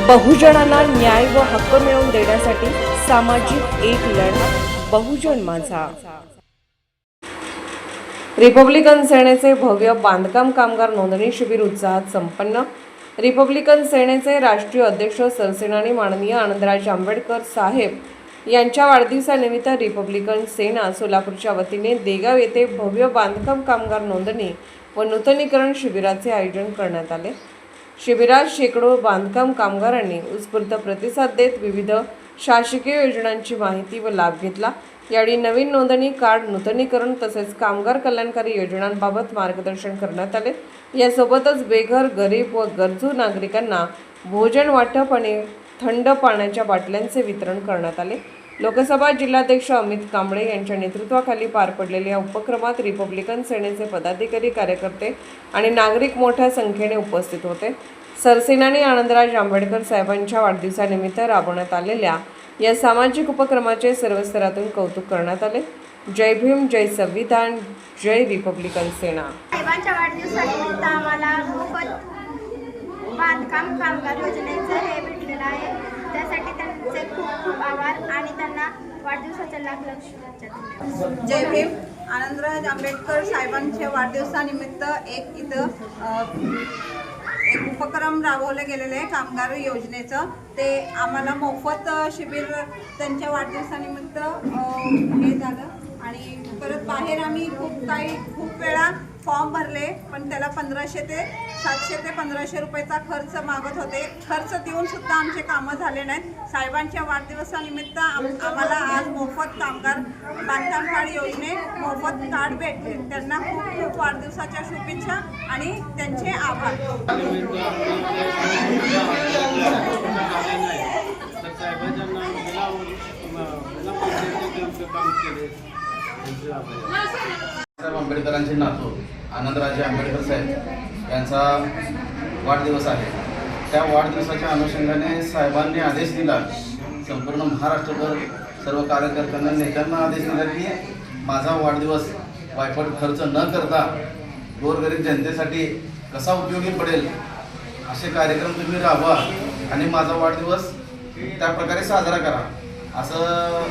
बहुजनांना न्याय व हक्क मिळवून देण्यासाठी सामाजिक एक लढा बहुजन माझा। रिपब्लिकन सेनेचे भव्य बांधकाम कामगार नोंदणी शिबिर उत्साहात संपन्न। रिपब्लिकन सेनेचे राष्ट्रीय अध्यक्ष सरसेनानी माननीय आनंदराज आंबेडकर साहेब यांच्या वाढदिवसानिमित्त रिपब्लिकन सेना सोलापूरच्या वतीने देगाव येथे भव्य बांधकाम कामगार नोंदणी व नूतनीकरण शिबिराचे आयोजन करण्यात आले। शिबिरात शेकडो बांधकाम कामगारांनी उत्स्फूर्त प्रतिसाद देत विविध शासकीय योजनांची माहिती व लाभ घेतला। यावेळी नवीन नोंदणी कार्ड नूतनीकरण तसेच कामगार कल्याणकारी योजनांबाबत मार्गदर्शन करण्यात आले। यासोबतच बेघर, गरीब व गरजू नागरिकांना भोजन वाटप आणि थंड पाण्याच्या बाटल्यांचे वितरण करण्यात आले। लोकसभा जिल्हाध्यक्ष अमित कांबळे यांच्या नेतृत्वाखाली पार पडलेल्या या उपक्रमात रिपब्लिकन सेनेचे पदाधिकारी, कार्यकर्ते आणि नागरिक मोठ्या संख्येने उपस्थित होते। सरसेनानी आनंदराज आंबेडकर साहेबांच्या वाढदिवसानिमित्त राबवण्यात आलेल्या या सामाजिक उपक्रमाचे सर्व स्तरातून कौतुक करण्यात आले। जय भीम, जय संविधान, जय रिपब्लिकन सेना। साहेबांच्या वाढदिवसानिमित्त आम्हाला मोफत बांधकाम कामगार योजनेचं हे भेटलेलं आहे। त्यासाठी त्यांचे खूप खूप आभार आणि त्यांना वाढदिवसाच्या लाख लाख शुभेच्छा। जय भीम। आनंदराज आंबेडकर साहेबांच्या वाढदिवसानिमित्त एक उपक्रम राबवले गेलेले आहे कामगार योजनेचं। ते आम्हाला मोफत शिबिर त्यांच्या वाढदिवसानिमित्त हे झालं आणि परत बाहेर आम्ही खूप वेळा फॉर्म भरले, पण त्याला 700 ते 1500 रुपयाचा खर्च मागत होते। खर्च देऊन सुद्धा आमचे कामं झाले नाहीत। साहेबांच्या वाढदिवसानिमित्त आम्हाला आज मोफत कामगार बांधकाम कार्ड योजने मोफत कार्ड भेटले। त्यांना खूप खूप वाढदिवसाच्या शुभेच्छा आणि त्यांचे आभार। आंबेडकरांचे नातू आनंदराजे आंबेडकर साहेब यांचा वाढदिवस आहे। त्या वाढदिवसाच्या अनुषंगाने साहेबांनी आदेश दिला, संपूर्ण महाराष्ट्रभर सर्व कार्यकर्त्यांना, नेत्यांना आदेश दिला की माझा वाढदिवस वायफट खर्च न करता गोरगरीब जनतेसाठी कसा उपयोगी पडेल असे कार्यक्रम तुम्ही राबवा आणि माझा वाढदिवस त्या प्रकारे साजरा करा असं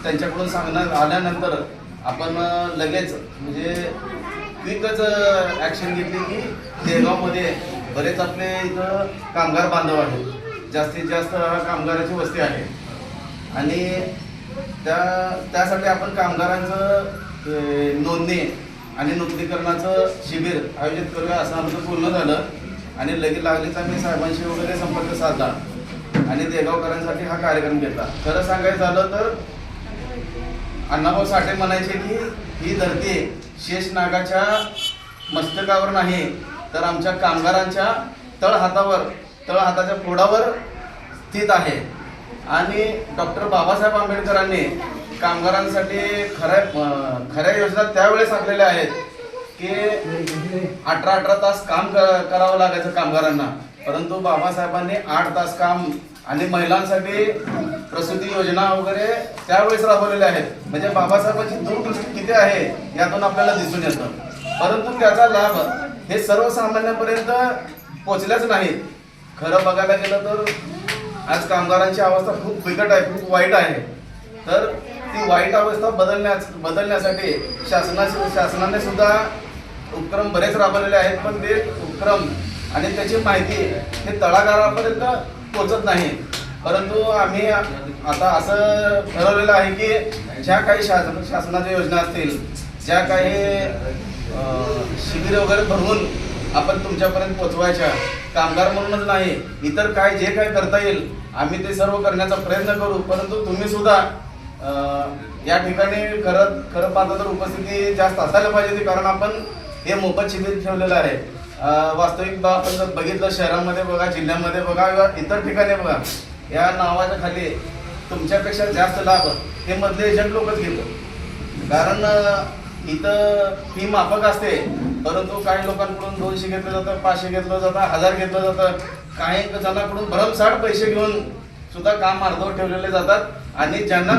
त्यांच्याकडून सांगण्यात आल्यानंतर आपण लगेच म्हणजे क्विकच ॲक्शन घेतली की देगावमध्ये बरेच आपले इथं कामगार बांधव आहेत, जास्तीत जास्त कामगाराची वस्ती आहे आणि त्यासाठी आपण कामगारांचं नोंदणी आणि नूतनीकरणाचं शिबिर आयोजित करूया असं आमचं बोलणं झालं आणि लागलीच आम्ही साहेबांशी वगैरे संपर्क साधला आणि देगावकरांसाठी हा कार्यक्रम घेतला। खरं सांगायचं झालं तर अण्णाभाऊ साठे म्हणायचे की ही धरती शेषनागाच्या मस्तकावर नाही तर आमच्या कामगारांच्या तळहाताच्या फोडावर स्थित आहे। आणि डॉक्टर बाबासाहेब आंबेडकरांनी कामगारांसाठी खऱ्या योजना त्यावेळेस आखलेल्या आहेत की 18 तास काम करावं लागायचं कामगारांना, परंतु बाबासाहेबांनी 8 तास काम आणि महिलांसाठी प्रसूती योजना वगैरे त्यावेळेस राबवलेल्या आहेत। म्हणजे बाबासाहेबांची दूरदृष्टी किती आहे यातून आपल्याला दिसून येतं, परंतु त्याचा लाभ हे सर्वसामान्यांपर्यंत पोचल्याच नाही। खरं बघायला गेलं तर आज कामगारांची अवस्था खूप बिकट आहे, खूप वाईट आहे। तर ती वाईट अवस्था बदलण्यासाठी शासनाने सुद्धा उपक्रम बरेच राबवलेले आहेत, पण ते उपक्रम आणि त्याची माहिती हे तळागाळापर्यंत पोचत नाही। परंतु आम्ही आता असं ठरवलेलं आहे की ज्या काही शासनाच्या योजना असतील, ज्या काही शिबिर वगैरे भरवून आपण तुमच्यापर्यंत पोचवायच्या, कामगार म्हणूनच नाही इतर काय जे काही करता येईल आम्ही ते सर्व करण्याचा प्रयत्न करू। परंतु तुम्ही सुद्धा या ठिकाणी खरं पाहता तर उपस्थिती जास्त असायला पाहिजे, कारण आपण हे मोफत शिबिर ठेवलेलं आहे। वास्तविक आपण जर बघितलं शहरामध्ये बघा, जिल्ह्यामध्ये बघा किंवा इतर ठिकाणी बघा, या नावाच्या खाली तुमच्यापेक्षा जास्त लाभ हे मधले एजंट लोकच घेतो। कारण इथं फी माफक असते, परंतु काही लोकांकडून 200 घेतलं जातं, 500 घेतलं जातं, 1000 घेतलं जातं। काही जणांकडून भरमसाठ पैसे घेऊन सुद्धा काम अर्धवट ठेवलेले जातात आणि ज्यांना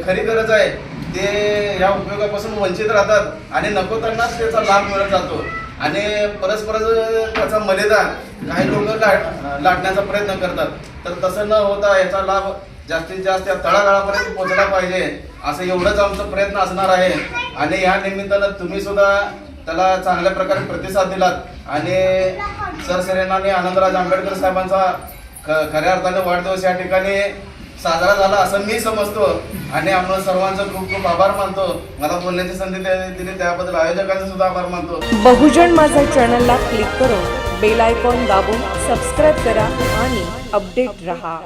खरी गरज आहे ते या उपयोगापासून वंचित राहतात आणि नको त्यांनाच त्याचा लाभ मिळत जातो आणि परस्पर त्याचा मर्यादा काही लोक लाटण्याचा प्रयत्न करतात. तर तसं न होता याचा लाभ जास्तीत जास्त या तळागाळापर्यंत पोहोचला पाहिजे असं एवढंच आमचा प्रयत्न असणार आहे. आणि या निमित्तानं तुम्ही सुद्धा त्याला चांगल्या प्रकारे प्रतिसाद दिलात आणि सरसेनानी आनंदराज आंबेडकर साहेबांचा खऱ्या अर्थाने वाढदिवस या ठिकाणी साजरा झाला असं मी समजतो. आणि आपण सर्वांचं खूप खूप आभार मानतो. मला बोलण्याची संधी दिली त्याबद्दल आयोजकांचे सुद्धा आभार मानतो. बहुजन माझा चॅनलला क्लिक करून बेल आयकॉन दाबून सबस्क्राईब करा आणि अपडेट रहा.